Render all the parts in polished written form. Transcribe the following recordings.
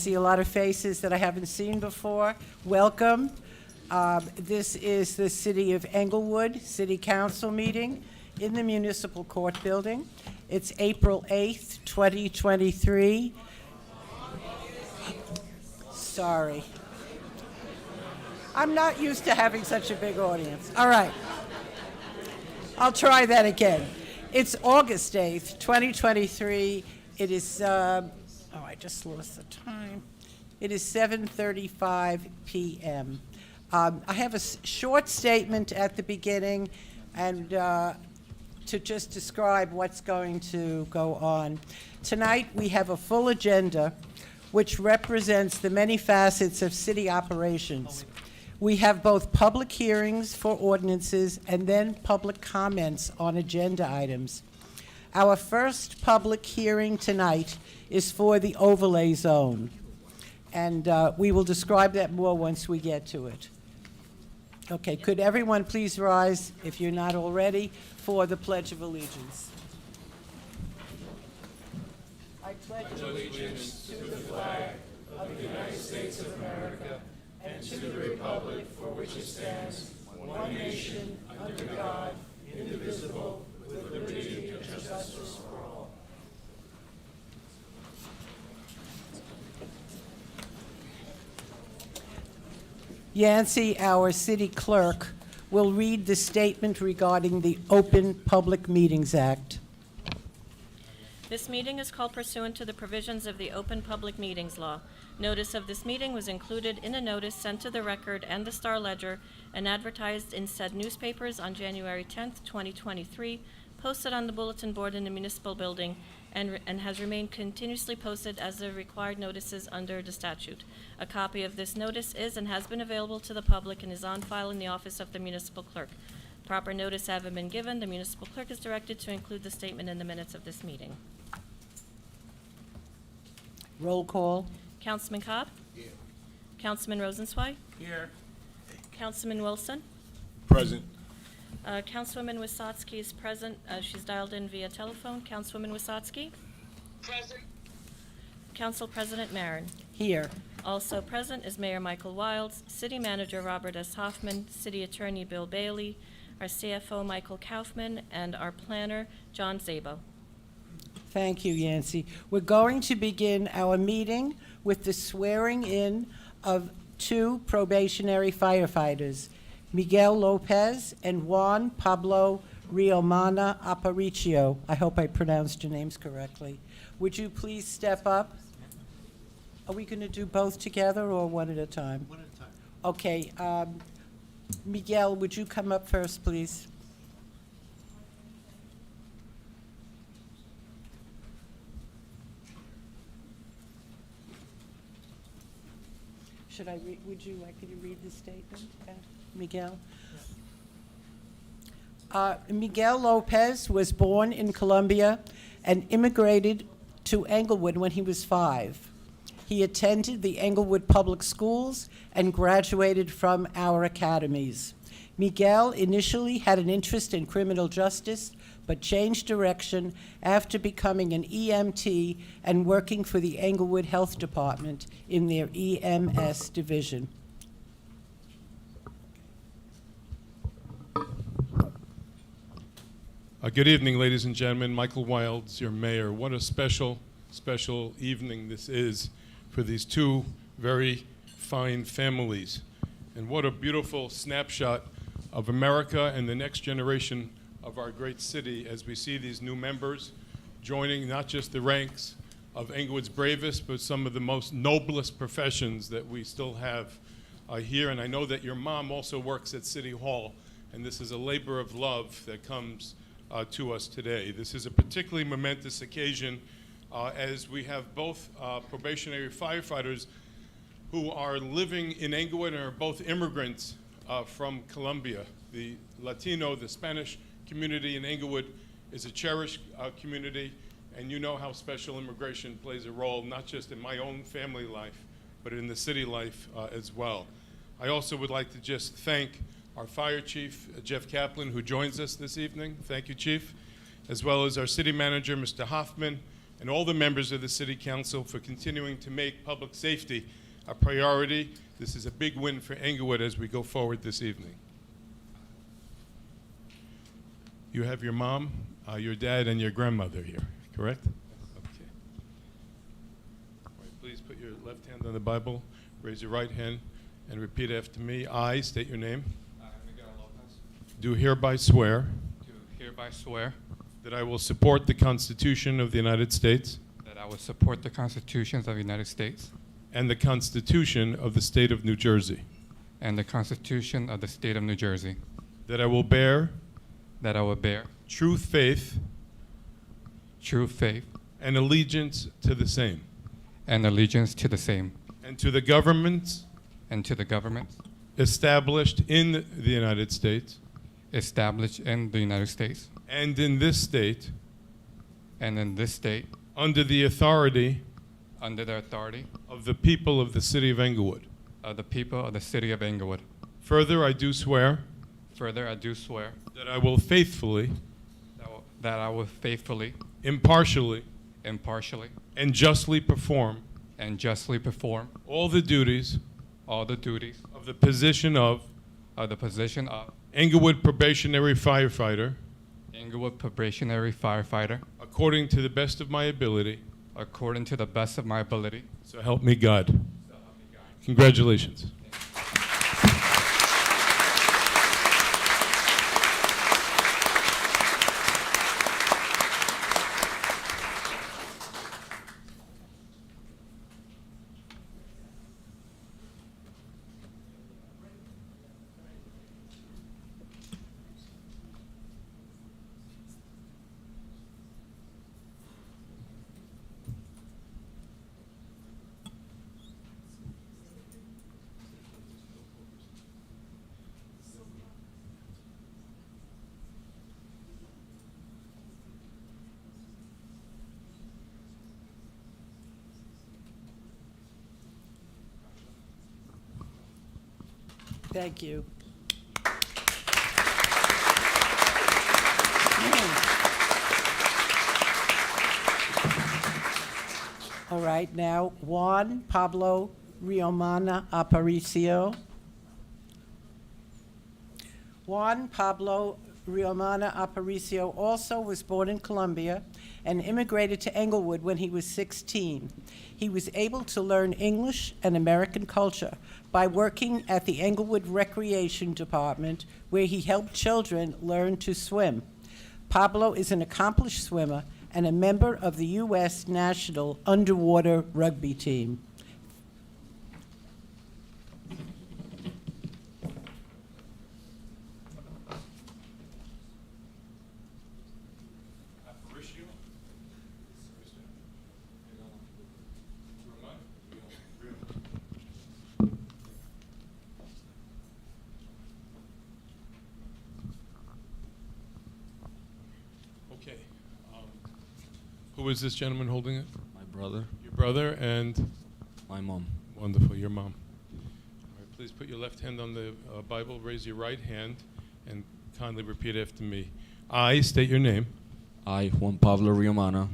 see a lot of faces that I haven't seen before. Welcome. This is the City of Englewood City Council meeting in the Municipal Court Building. It's April 8th, 2023. Sorry. I'm not used to having such a big audience. All right. I'll try that again. It's August 8th, 2023. It is, I just lost the time. It is 7:35 p.m. I have a short statement at the beginning and to just describe what's going to go on. Tonight we have a full agenda which represents the many facets of city operations. We have both public hearings for ordinances and then public comments on agenda items. Our first public hearing tonight is for the overlay zone, and we will describe that more once we get to it. Okay, could everyone please rise, if you're not already, for the Pledge of Allegiance. I pledge allegiance to the flag of the United States of America and to the republic for which it stands, one nation, under God, indivisible, with liberty and justice for all. Yancey, our city clerk, will read the statement regarding the Open Public Meetings Act. This meeting is called pursuant to the provisions of the Open Public Meetings Law. Notice of this meeting was included in a notice sent to the Record and the Star Ledger and advertised in said newspapers on January 10th, 2023, posted on the bulletin board in the municipal building, and has remained continuously posted as the required notices under the statute. A copy of this notice is and has been available to the public and is on file in the office of the municipal clerk. Proper notice having been given, the municipal clerk is directed to include the statement in the minutes of this meeting. Roll call. Councilman Cobb? Here. Councilman Rosenzweig? Here. Councilman Wilson? Present. Councilwoman Wisotsky is present. She's dialed in via telephone. Councilwoman Wisotsky? Present. Council President Marin. Here. Also present is Mayor Michael Wilds, City Manager Robert S. Hoffman, City Attorney Bill Bailey, our CFO Michael Kaufman, and our planner John Szabo. Thank you, Yancey. We're going to begin our meeting with the swearing in of two probationary firefighters, Miguel Lopez and Juan Pablo Riomana Aparicio. I hope I pronounced your names correctly. Would you please step up? Are we going to do both together or one at a time? One at a time. Okay. Miguel, would you come up first, please? Would you like me to read the statement, Miguel? Miguel Lopez was born in Colombia and immigrated to Englewood when he was 5. He attended the Englewood Public Schools and graduated from our academies. Miguel initially had an interest in criminal justice, but changed direction after becoming an EMT and working for the Englewood Health Department in their EMS division. Good evening, ladies and gentlemen. Michael Wilds, your mayor. What a special, special evening this is for these two very fine families. And what a beautiful snapshot of America and the next generation of our great city as we see these new members joining not just the ranks of Englewood's bravest, but some of the most noblest professions that we still have here. And I know that your mom also works at City Hall, and this is a labor of love that comes to us today. This is a particularly momentous occasion as we have both probationary firefighters who are living in Englewood and are both immigrants from Colombia. The Latino, the Spanish community in Englewood is a cherished community, and you know how special immigration plays a role, not just in my own family life, but in the city life as well. I also would like to just thank our fire chief, Jeff Kaplan, who joins us this evening. Thank you, Chief. As well as our city manager, Mr. Hoffman, and all the members of the City Council for continuing to make public safety a priority. This is a big win for Englewood as we go forward this evening. You have your mom, your dad, and your grandmother here, correct? Okay. All right, please put your left hand on the Bible, raise your right hand, and repeat after me. I state your name. I, Miguel Lopez, Do hereby swear do hereby swear that I will support the Constitution of the United States that I will support the constitutions of the United States and the Constitution of the State of New Jersey, and the Constitution of the State of New Jersey, that I will bear that I will bear true faith true faith and allegiance to the same, and allegiance to the same, and to the governments and to the governments established in the United States established in the United States and in this state and in this state under the authority under the authority of the people of the City of Englewood. of the people of the City of Englewood. Further, I do swear Further, I do swear that I will faithfully, that I will faithfully, impartially, impartially, and justly perform and justly perform all the duties all the duties of the position of of the position of Englewood Probationary Firefighter Englewood Probationary Firefighter according to the best of my ability. according to the best of my ability. So help me God. Congratulations. Thank you. All right, now Juan Pablo Riomana Aparicio. Juan Pablo Riomana Aparicio also was born in Colombia and immigrated to Englewood when he was 16. He was able to learn English and American culture by working at the Englewood Recreation Department, where he helped children learn to swim. Pablo is an accomplished swimmer and a member of the U.S. national underwater rugby team. Okay. Who is this gentleman holding it? My brother, Your brother and my mom. wonderful, your mom. All right, please put your left hand on the Bible, raise your right hand, and kindly repeat after me. I state your name. I, Juan Pablo Riomana,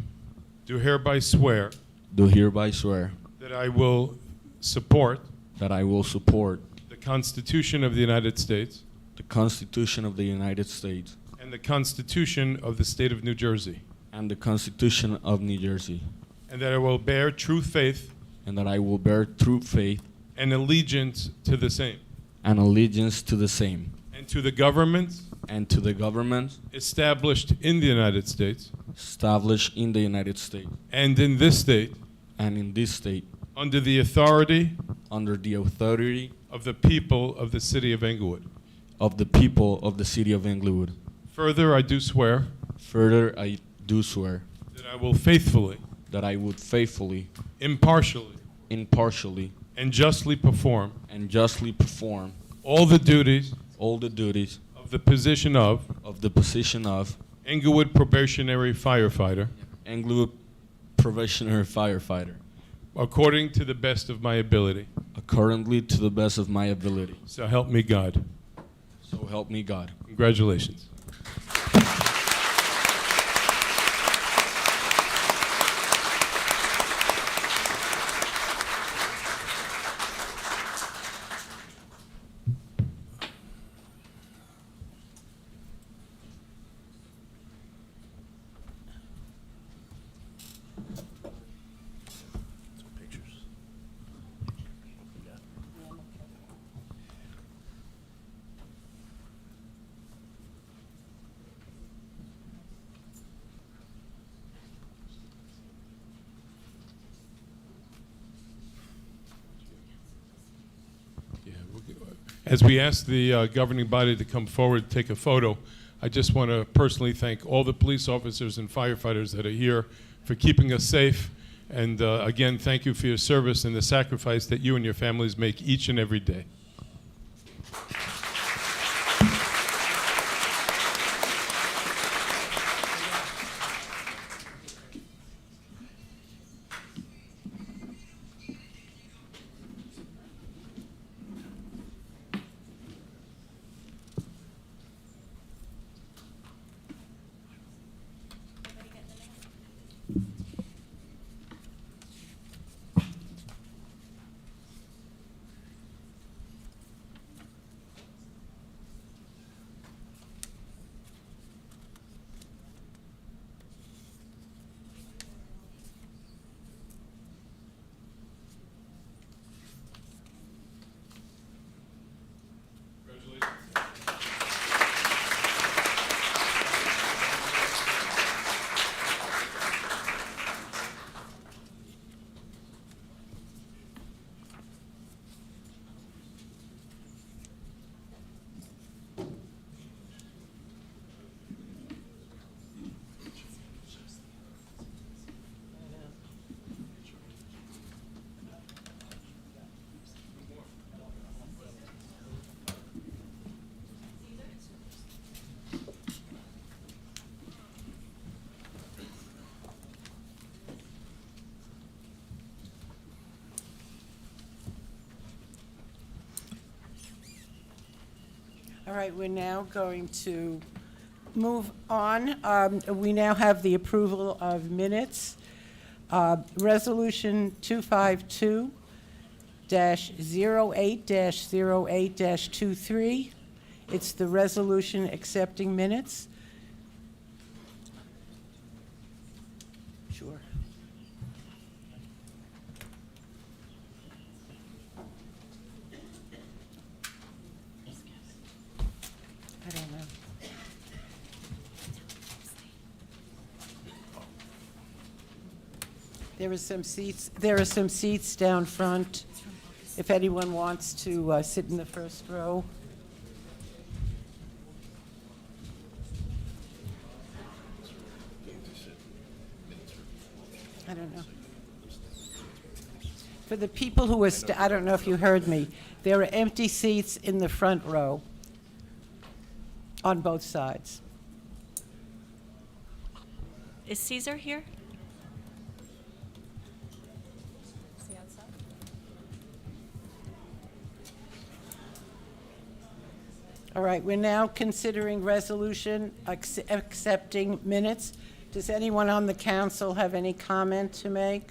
Do hereby swear do hereby swear that I will support that I will support the Constitution of the United States the Constitution of the United States and the Constitution of the State of New Jersey, and the Constitution of New Jersey, and that I will bear true faith and that I will bear true faith and allegiance to the same, and allegiance to the same, and to the governments and to the government established in the United States established in the United States and in this state and in this state under the authority under the authority of the people of the City of Englewood. of the people of the City of Englewood. Further, I do swear Further, I do swear that I will faithfully, that I would faithfully, impartially, impartially, and justly perform and justly perform all the duties all the duties of the position of of the position of Englewood Probationary Firefighter Englewood Probationary Firefighter, according to the best of my ability. accordingly to the best of my ability. So help me God. So help me God. Congratulations. As we ask the governing body to come forward to take a photo, I just want to personally thank all the police officers and firefighters that are here for keeping us safe. And again, thank you for your service and the sacrifice that you and your families make each and every day. All right, we're now going to move on. We now have the approval of minutes. Resolution 252-08-08-23. It's the resolution accepting minutes. Sure. I don't know. There are some seats down front, if anyone wants to sit in the first row. I don't know. For the people who are, I don't know if you heard me, there are empty seats in the front row on both sides. Is Caesar here? All right, we're now considering resolution accepting minutes. Does anyone on the council have any comment to make?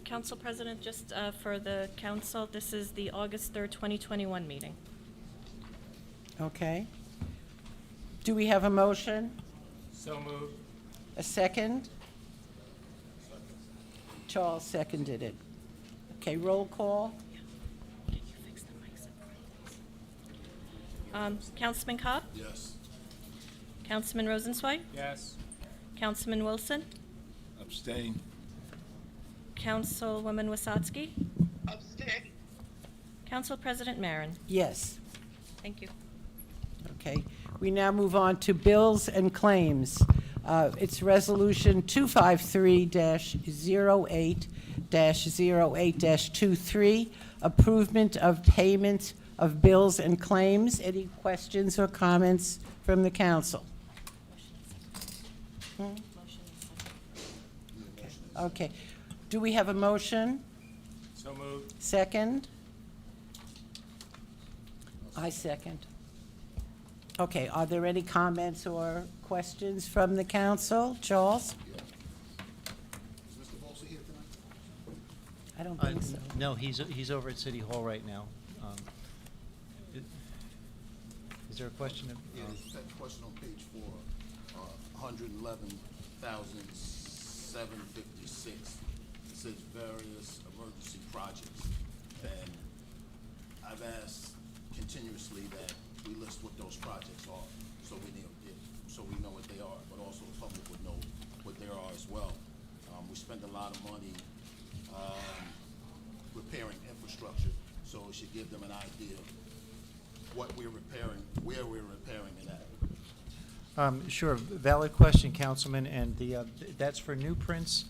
Council President, just for the council, this is the August 3rd, 2021 meeting. Okay. Do we have a motion? So moved. A second? Charles seconded it. Okay, roll call. Can you fix the mics up? Councilman Cobb? Yes. Councilman Rosenzweig? Yes. Councilman Wilson? Abstain. Councilwoman Wasatski? Abstain. Council President Marin? Yes. Thank you. Okay. We now move on to bills and claims. It's Resolution 253-08-08-23, approvement of payment of bills and claims. Any questions or comments from the council? Okay. Do we have a motion? So moved. Second? I second. Okay, are there any comments or questions from the council? Charles? Is Mr. Bolsa here tonight? I don't think so. No, he's over at City Hall right now. Is there a question? Yeah, there's that question on page 4, 111,756. It says various emergency projects. And I've asked continuously that we list what those projects are, so we know what they are, but also the public would know what they are as well. We spend a lot of money repairing infrastructure, so it should give them an idea what we're repairing, where we're repairing it at. Sure, valid question, Councilman, and that's for new prints.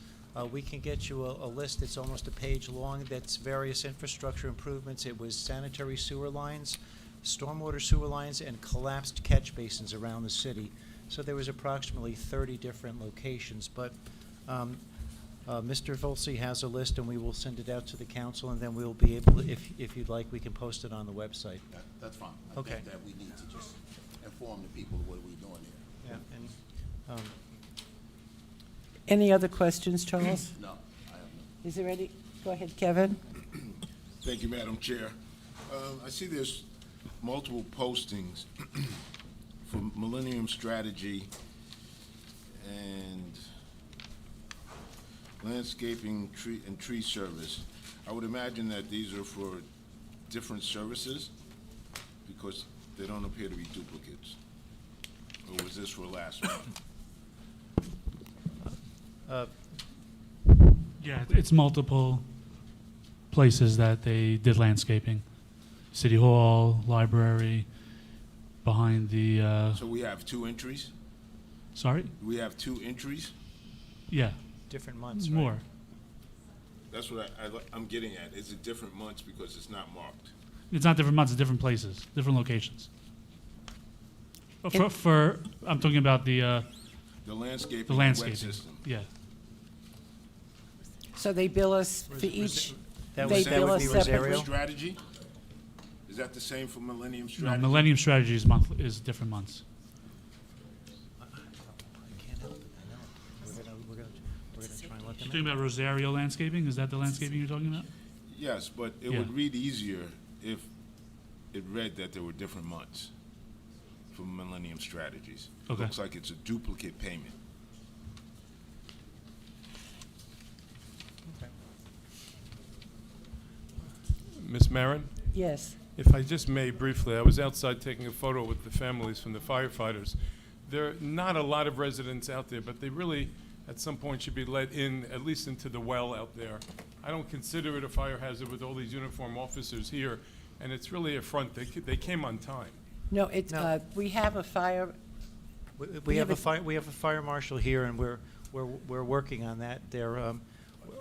We can get you a list that's almost a page long, that's various infrastructure improvements. It was sanitary sewer lines, stormwater sewer lines, and collapsed catch basins around the city. So there was approximately 30 different locations, but Mr. Volsi has a list, and we will send it out to the council, and then we'll be able to, if you'd like, we can post it on the website. That's fine. Okay. I think that we need to just inform the people what we're doing here. Yeah, and, Any other questions, Charles? No, I have none. Is there any? Go ahead, Kevin. Thank you, Madam Chair. I see there's multiple postings for Millennium Strategy and Landscaping and Tree Service. I would imagine that these are for different services because they don't appear to be duplicates. Or was this for last month? Yeah, it's multiple places that they did landscaping. City Hall, library, behind the, So we have 2 entries? sorry? We have 2 entries? Yeah, different months, right? more. That's what I'm getting at. Is it different months because it's not marked? It's not different months, it's different places, different locations. I'm talking about the The wet landscaping. system. Yeah, So they bill us for each, That they would bill be us Rosario? separately? Strategy? Is that the same for Millennium no, Strategy? Millennium Strategy is different months. I can't help it, I know. We're gonna try and let You're them talking in. about Rosario landscaping? Is that the landscaping you're talking about? Yes, but it Yeah. would read easier if it read that there were different months for Millennium Strategies. It Okay. looks like it's a duplicate payment. Ms. Marin, Yes. if I just may briefly, I was outside taking a photo with the families from the firefighters. There are not a lot of residents out there, but they really, at some point, should be let in, at least into the well out there. I don't consider it a fire hazard with all these uniformed officers here, and it's really a front. They came on time. No, it's, No. we have a fire, We have a fire marshal here, and we're working on that.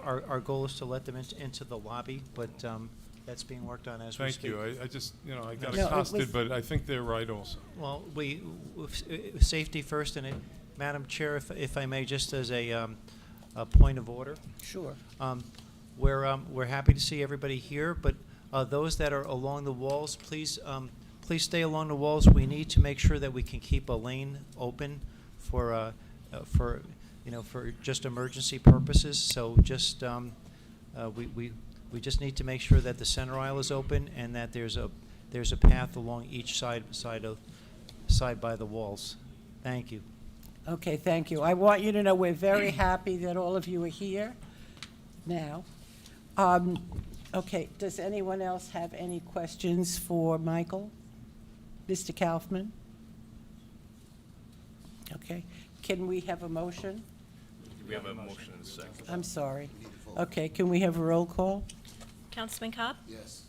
Our goal is to let them into the lobby, but that's being worked on as we Thank speak. you. I just, I got No, it accosted, was- but I think they're right also. Well, safety first, and Madam Chair, if I may, just as a point of order. sure. We're happy to see everybody here, but those that are along the walls, please stay along the walls. We need to make sure that we can keep a lane open for just emergency purposes. So just we just need to make sure that the center aisle is open and that there's a path along each side by the walls. Thank you. Okay, thank you. I want you to know we're very happy that all of you are here now. Okay, does anyone else have any questions for Michael? Mr. Kaufman? Okay, can we have a motion? We have a motion and a second. I'm sorry. Okay, can we have a roll call? Councilman Cobb? Yes.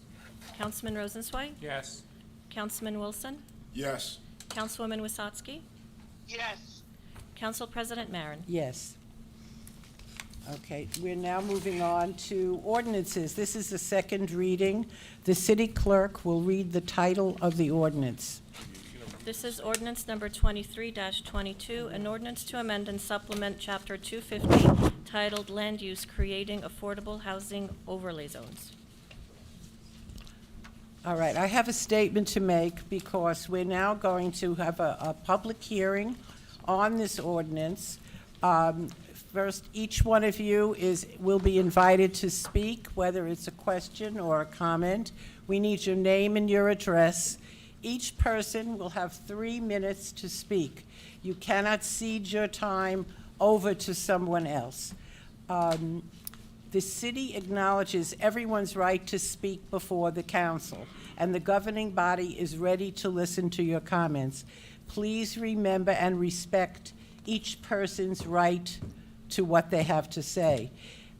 Councilman Rosenzweig? Yes. Councilman Wilson? Yes. Councilwoman Wasatski? Yes. Council President Marin? Yes. Okay, we're now moving on to ordinances. This is the second reading. The city clerk will read the title of the ordinance. This is ordinance number 23-22, an ordinance to amend and supplement Chapter 250 titled Land Use, Creating Affordable Housing Overlay Zones. All right, I have a statement to make because we're now going to have a public hearing on this ordinance. First, each one of you will be invited to speak, whether it's a question or a comment. We need your name and your address. Each person will have 3 minutes to speak. You cannot cede your time over to someone else. The city acknowledges everyone's right to speak before the council, and the governing body is ready to listen to your comments. Please remember and respect each person's right to what they have to say.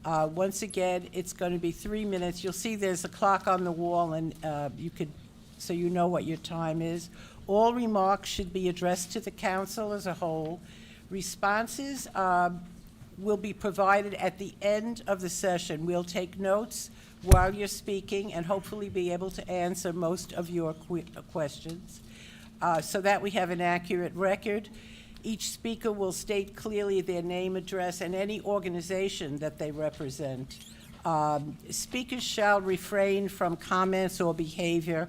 Once again, it's going to be 3 minutes. You'll see there's a clock on the wall, and you could so you know what your time is. All remarks should be addressed to the council as a whole. Responses will be provided at the end of the session. We'll take notes while you're speaking and hopefully be able to answer most of your questions so that we have an accurate record. Each speaker will state clearly their name, address, and any organization that they represent. Speakers shall refrain from comments or behavior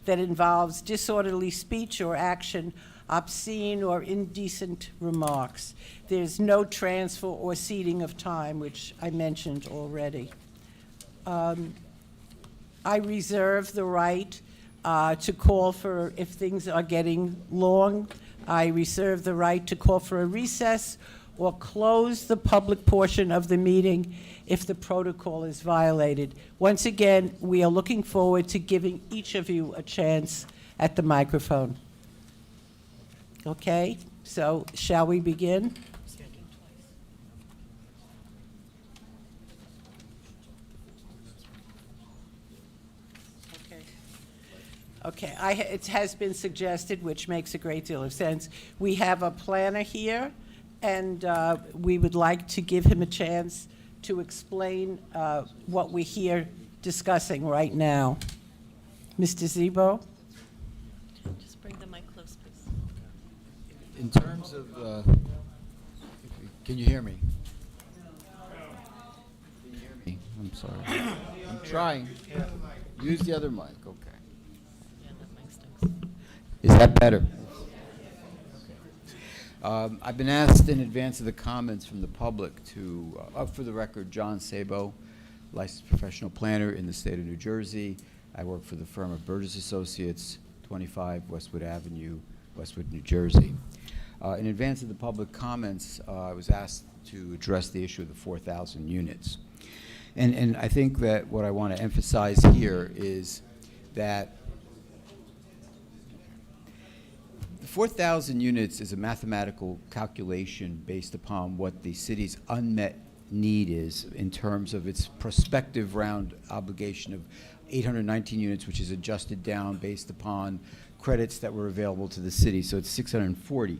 that involves disorderly speech or action, obscene or indecent remarks. There's no transfer or ceding of time, which I mentioned already. I reserve the right to call for, if things are getting long, I reserve the right to call for a recess or close the public portion of the meeting if the protocol is violated. Once again, we are looking forward to giving each of you a chance at the microphone. Okay, so shall we begin? Okay, it has been suggested, which makes a great deal of sense. We have a planner here, and we would like to give him a chance to explain what we're here discussing right now. Mr. Zebo? Just bring the mic close, please. In terms of, can you hear me? Can you hear me? I'm sorry. I'm trying. Use the other mic, okay. Yeah, that mic stinks. Is that better? I've been asked in advance of the comments from the public to, for the record, John Sabo, licensed professional planner in the state of New Jersey. I work for the firm of Burgess Associates, 25 Westwood Avenue, Westwood, New Jersey. In advance of the public comments, I was asked to address the issue of the 4,000 units. And I think that what I want to emphasize here is that the 4,000 units is a mathematical calculation based upon what the city's unmet need is in terms of its prospective round obligation of 819 units, which is adjusted down based upon credits that were available to the city. So it's 640.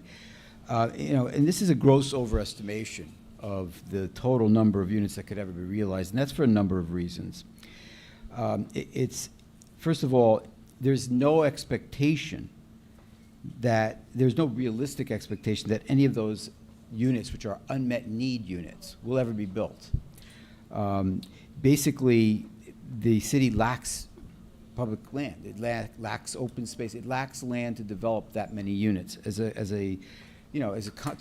And this is a gross overestimation of the total number of units that could ever be realized, and that's for a number of reasons. First of all, there's no expectation that there's no realistic expectation that any of those units, which are unmet need units, will ever be built. Basically, the city lacks public land. It lacks open space. It lacks land to develop that many units. To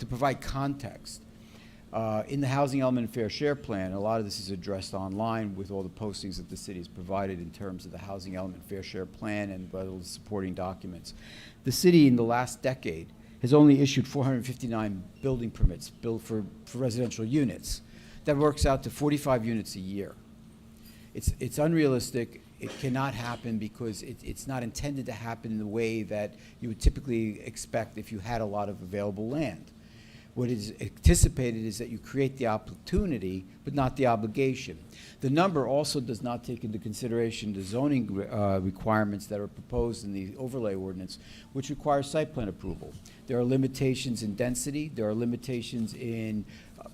provide context, in the housing element and fair share plan, a lot of this is addressed online with all the postings that the city has provided in terms of the housing element fair share plan and all the supporting documents. The city in the last decade has only issued 459 building permits built for residential units. That works out to 45 units a year. It's unrealistic. It cannot happen because it's not intended to happen in the way that you would typically expect if you had a lot of available land. What is anticipated is that you create the opportunity, but not the obligation. The number also does not take into consideration the zoning requirements that are proposed in the overlay ordinance, which require site plan approval. There are limitations in density. There are limitations in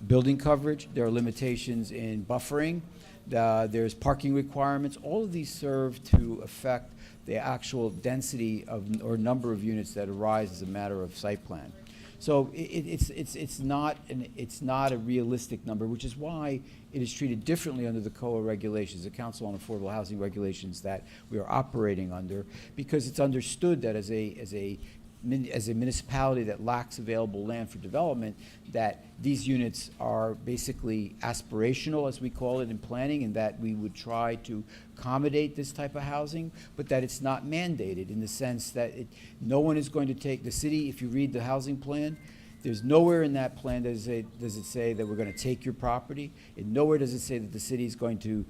building coverage. There are limitations in buffering. There's parking requirements. All of these serve to affect the actual density or number of units that arise as a matter of site plan. So it's not a realistic number, which is why it is treated differently under the COA regulations, the Council on Affordable Housing regulations that we are operating under, because it's understood that as a municipality that lacks available land for development, that these units are basically aspirational, as we call it in planning, and that we would try to accommodate this type of housing, but that it's not mandated in the sense that no one is going to take the city. If you read the housing plan, there's nowhere in that plan does it say that we're going to take your property, and nowhere does it say that the city is going to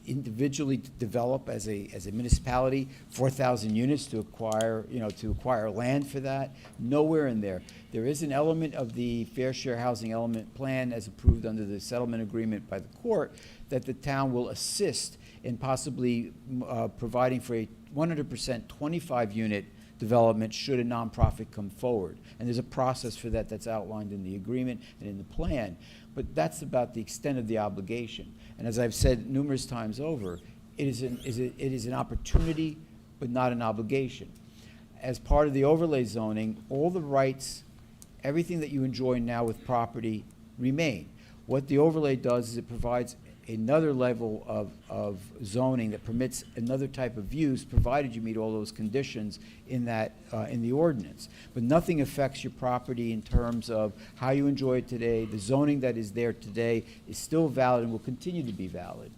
individually develop as a municipality 4,000 units to acquire land for that. Nowhere in there. There is an element of the fair share housing element plan as approved under the settlement agreement by the court that the town will assist and possibly providing for a 100% 25-unit development should a nonprofit come forward. And there's a process for that that's outlined in the agreement and in the plan. But that's about the extent of the obligation. And as I've said numerous times over, it is an opportunity, but not an obligation. As part of the overlay zoning, all the rights, everything that you enjoy now with property remain. What the overlay does is it provides another level of zoning that permits another type of use, provided you meet all those conditions in that, in the ordinance. But nothing affects your property in terms of how you enjoy it today. The zoning that is there today is still valid and will continue to be valid.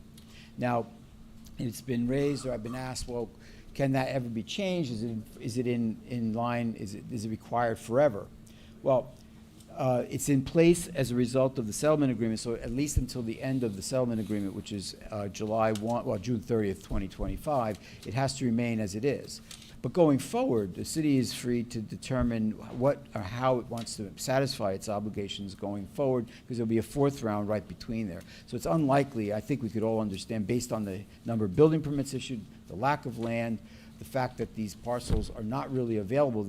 Now, it's been raised, or I've been asked, well, can that ever be changed? Is it in line? Is it required forever? Well, it's in place as a result of the settlement agreement, so at least until the end of the settlement agreement, which is June 30th, 2025, it has to remain as it is. But going forward, the city is free to determine what or how it wants to satisfy its obligations going forward, because there'll be a fourth round right between there. So it's unlikely, I think we could all understand, based on the number of building permits issued, the lack of land, the fact that these parcels are not really available,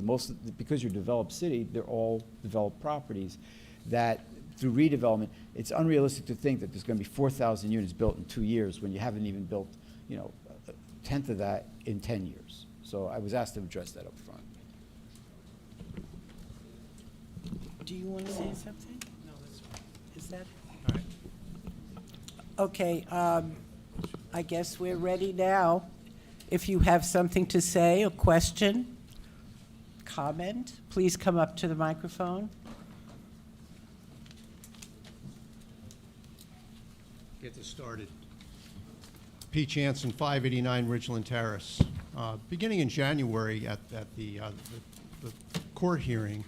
because you're a developed city, they're all developed properties, that through redevelopment, it's unrealistic to think that there's going to be 4,000 units built in 2 years when you haven't even built, a tenth of that in 10 years. So I was asked to address that up front. Do you want to say something? No, that's fine. Is that? All right. Okay, I guess we're ready now. If you have something to say, a question, comment, please come up to the microphone. Get this started. P. Chanson, 589 Ridgeland Terrace. Beginning in January at the court hearing,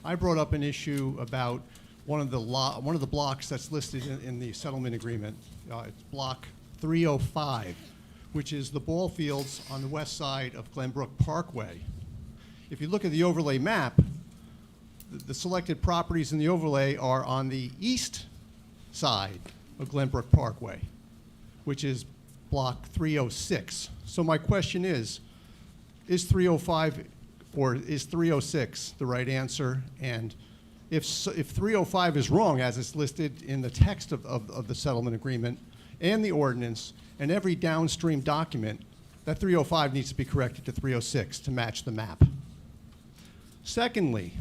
I brought up an issue about one of the blocks that's listed in the settlement agreement. It's block 305, which is the ball fields on the west side of Glenbrook Parkway. If you look at the overlay map, the selected properties in the overlay are on the east side of Glenbrook Parkway, which is block 306. So my question is 305 or is 306 the right answer? And if 305 is wrong, as it's listed in the text of the settlement agreement and the ordinance and every downstream document, that 305 needs to be corrected to 306 to match the map. Secondly,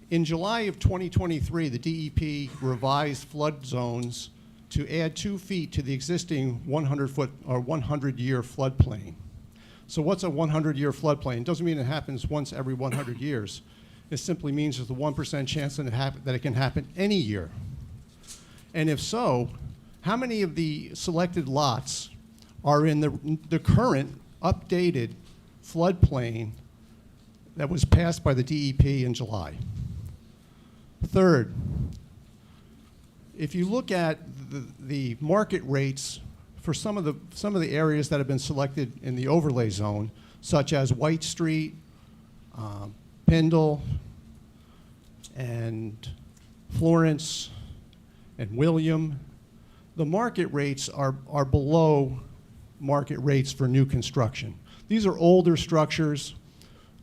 in July of 2023, the DEP revised flood zones to add 2 feet to the existing 100-foot or 100-year floodplain. So what's a 100-year floodplain? It doesn't mean it happens once every 100 years. It simply means there's a 1% chance that it can happen any year. And if so, how many of the selected lots are in the current updated floodplain that was passed by the DEP in July? Third, if you look at the market rates for some of the areas that have been selected in the overlay zone, such as White Street, Pendle, and Florence, and William, the market rates are below market rates for new construction. These are older structures.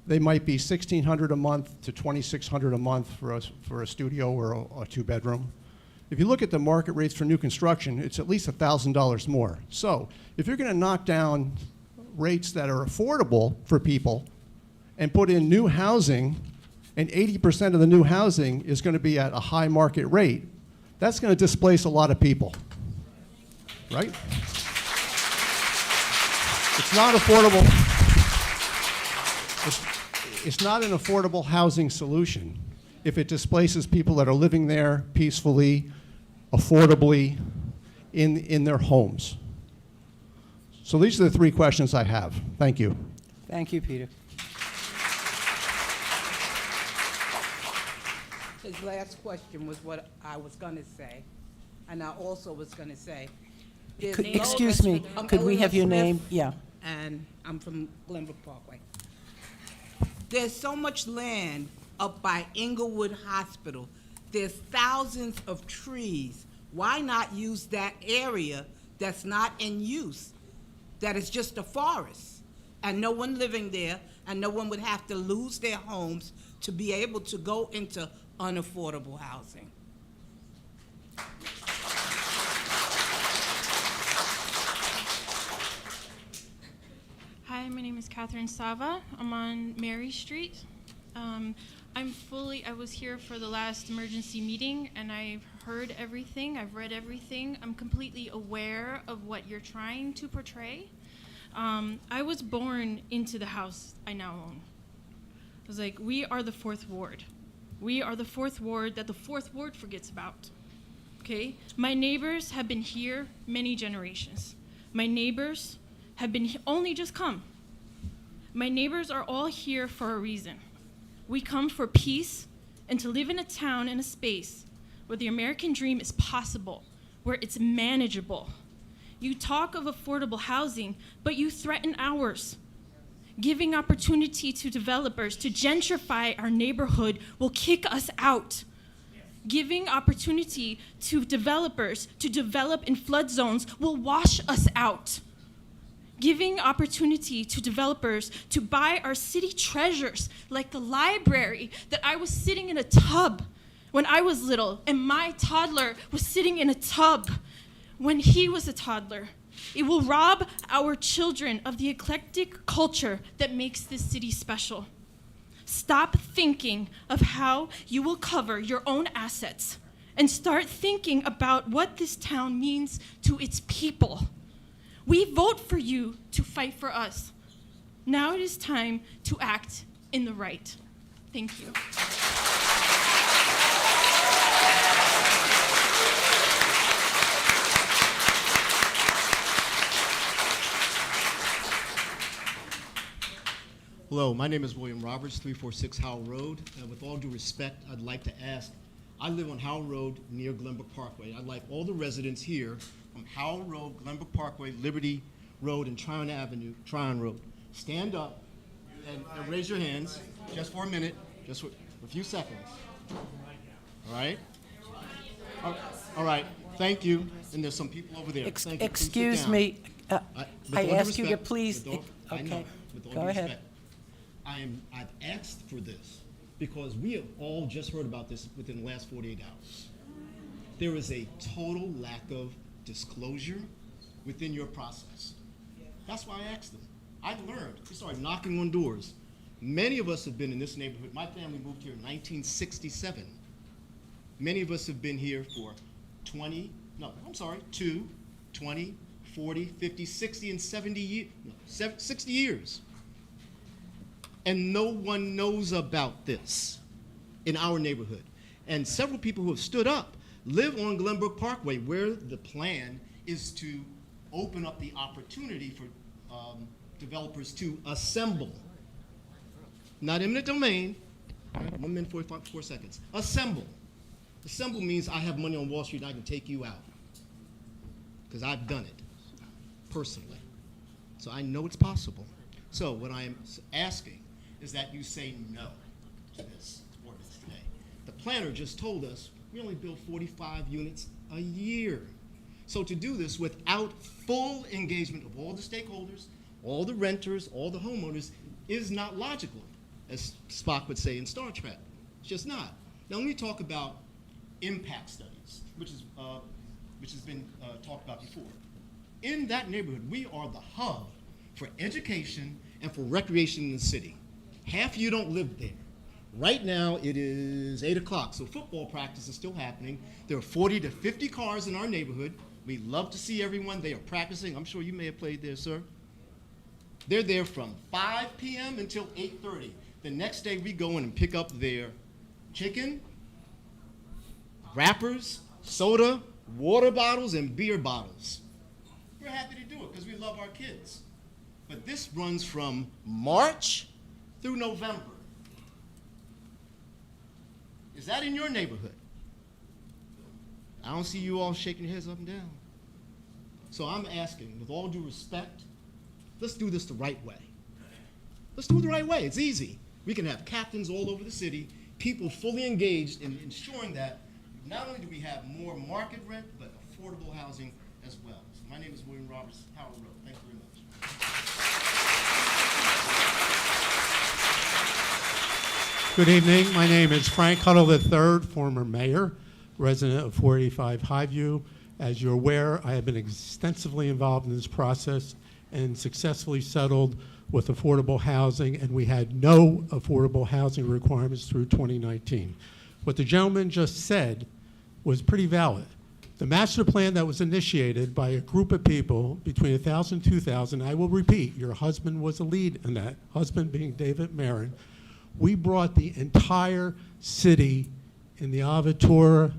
They might be $1,600 a month to $2,600 a month for a studio or a 2-bedroom. If you look at the market rates for new construction, it's at least $1,000 more. So if you're going to knock down rates that are affordable for people and put in new housing, and 80% of the new housing is going to be at a high market rate, that's going to displace a lot of people, right? It's not affordable. It's not an affordable housing solution if it displaces people that are living there peacefully, affordably, in their homes. So these are the 3 questions I have. Thank you. Thank you, Peter. His last question was what I was going to say, and I also was going to say. Excuse me, could we have your name? Yeah. And I'm from Glenbrook Parkway. There's so much land up by Englewood Hospital. There's thousands of trees. Why not use that area that's not in use, that is just a forest, and no one living there, and no one would have to lose their homes to be able to go into unaffordable housing. Hi, my name is Catherine Sava. I'm on Mary Street. I was here for the last emergency meeting, and I've heard everything, I've read everything. I'm completely aware of what you're trying to portray. I was born into the house I now own. I was like, we are the 4th Ward. We are the 4th Ward that the 4th Ward forgets about, okay? My neighbors have been here many generations. My neighbors have been only just come. My neighbors are all here for a reason. We come for peace and to live in a town, in a space where the American dream is possible, where it's manageable. You talk of affordable housing, but you threaten ours. Giving opportunity to developers to gentrify our neighborhood will kick us out. Giving opportunity to developers to develop in flood zones will wash us out. Giving opportunity to developers to buy our city treasures, like the library that I was sitting in a tub when I was little, and my toddler was sitting in a tub when he was a toddler. It will rob our children of the eclectic culture that makes this city special. Stop thinking of how you will cover your own assets and start thinking about what this town means to its people. We vote for you to fight for us. Now it is time to act in the right. Thank you. Hello, my name is William Roberts, 346 Howell Road. And with all due respect, I'd like to ask, I live on Howell Road near Glenbrook Parkway. I'd like all the residents here from Howell Road, Glenbrook Parkway, Liberty Road, and Tryon Road, stand up and raise your hands just for a minute, just for a few seconds. All right? All right, thank you. And there's some people over there. Thank you. Please sit Excuse down. me, With I all due ask you to respect, please, with all- I know, okay, with all go due ahead. respect, I've asked for this because we have all just heard about this within the last 48 hours. There is a total lack of disclosure within your process. That's why I asked them. I've learned. We started knocking on doors. Many of us have been in this neighborhood. My family moved here in 1967. Many of us have been here for 2, 20, 40, 50, 60, and 70 years, 60 years. And no one knows about this in our neighborhood. And several people who have stood up live on Glenbrook Parkway, where the plan is to open up the opportunity for developers to assemble. Not eminent domain. 1 minute, 44 seconds. Assemble. Assemble means I have money on Wall Street and I can take you out. Because I've done it personally. So I know it's possible. So what I am asking is that you say no to this ordinance today. The planner just told us we only build 45 units a year. So to do this without full engagement of all the stakeholders, all the renters, all the homeowners, is not logical, as Spock would say in Star Trek. It's just not. Now let me talk about impact studies, which has been talked about before. In that neighborhood, we are the hub for education and for recreation in the city. Half of you don't live there. Right now, it is 8 o'clock, so football practice is still happening. There are 40 to 50 cars in our neighborhood. We love to see everyone. They are practicing. I'm sure you may have played there, sir. They're there from 5 p.m. until 8:30. The next day, we go in and pick up their chicken, wrappers, soda, water bottles, and beer bottles. We're happy to do it because we love our kids. But this runs from March through November. Is that in your neighborhood? I don't see you all shaking your heads up and down. So I'm asking, with all due respect, let's do this the right way. Let's do it the right way. It's easy. We can have captains all over the city, people fully engaged in ensuring that not only do we have more market rent, but affordable housing as well. My name is William Roberts, Howard Road. Thank you very much. Good evening. My name is Frank Huddle III, former mayor, resident of 485 Highview. As you're aware, I have been extensively involved in this process and successfully settled with affordable housing, and we had no affordable housing requirements through 2019. What the gentleman just said was pretty valid. The master plan that was initiated by a group of people between 1,000 and 2,000, I will repeat, your husband was a lead in that, husband being David Marin. We brought the entire city in the Aventura,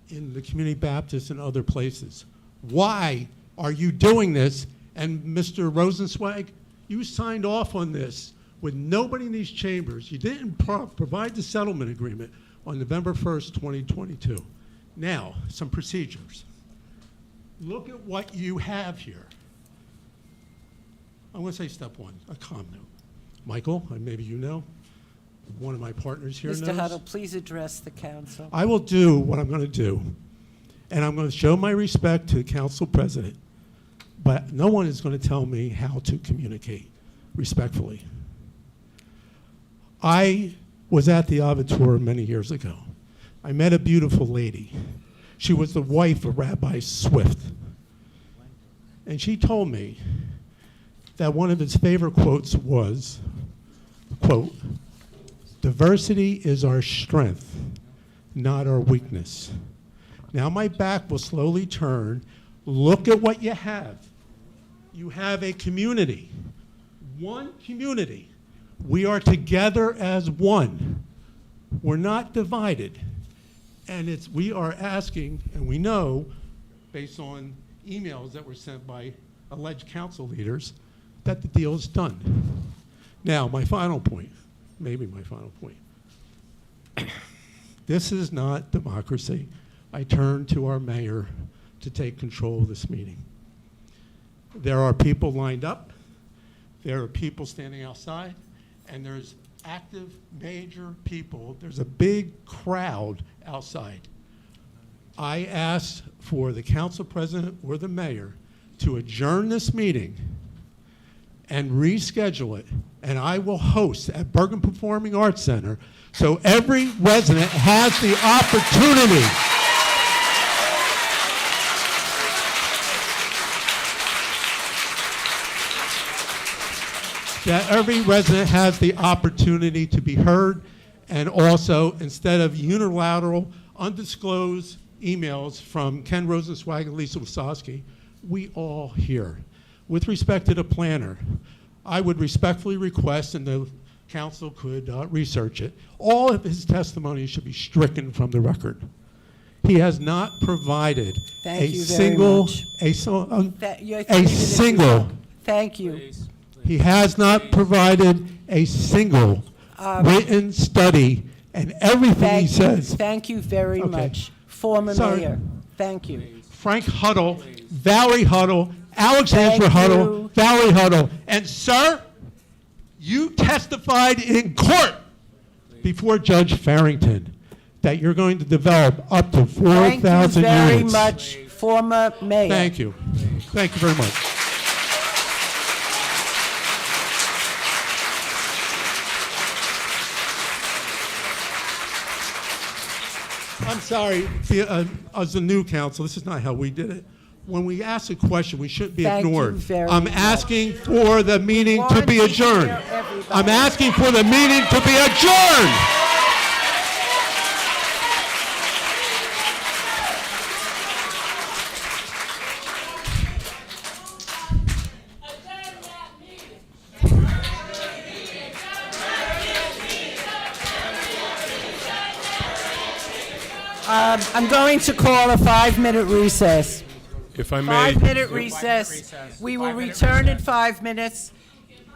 in the Community Baptist and other places. Why are you doing this? And Mr. Rosenzweig, you signed off on this with nobody in these chambers. You didn't provide the settlement agreement on November 1st, 2022. Now, some procedures. Look at what you have here. I want to say step one, a comm note. Michael, maybe you know, one of my partners here knows. Mr. Huddle, please address the council. I will do what I'm going to do, and I'm going to show my respect to the council president, but no one is going to tell me how to communicate respectfully. I was at the Aventura many years ago. I met a beautiful lady. She was the wife of Rabbi Swift. And she told me that one of his favorite quotes was, quote, "Diversity is our strength, not our weakness." Now my back will slowly turn. Look at what you have. You have a community, one community. We are together as one. We're not divided. And we are asking, and we know, based on emails that were sent by alleged council leaders, that the deal is done. Now, my final point, maybe my final point. This is not democracy. I turn to our mayor to take control of this meeting. There are people lined up. There are people standing outside. And there's active, major people. There's a big crowd outside. I ask for the council president or the mayor to adjourn this meeting and reschedule it, and I will host at Bergen Performing Arts Center so every resident has the opportunity to be heard, and also, instead of unilateral, undisclosed emails from Ken Rosenzweig and Lisa Wasowski, we all hear. With respect to the planner, I would respectfully request, and the council could research it, all of his testimony should be stricken from the record. He has not provided Thank a you very single, much. a single. Thank you. He has not provided a single written study, and everything he says. Thank you very much, former Sorry. mayor. Thank you. Frank Huddle, Valerie Huddle, Alexandra Thank Huddle, you. Valerie Huddle. And sir, you testified in court before Judge Farrington that you're going to develop up to 4,000 units. Thank you very much, former mayor. Thank you. Thank you very much. I'm sorry, as a new council, this is not how we did it. When we ask a question, we shouldn't be Thank you ignored. very I'm much. asking for the meeting to want be to adjourned. hear everybody. I'm asking for the meeting to be adjourned. I'm going to call a 5-minute recess. If I may. 5-minute recess. We will return in 5 minutes.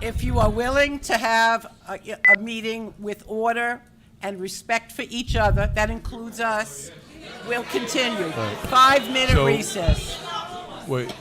If you are willing to have a meeting with order and respect for each other, that includes us, we'll continue. 5-minute So- recess. Wait.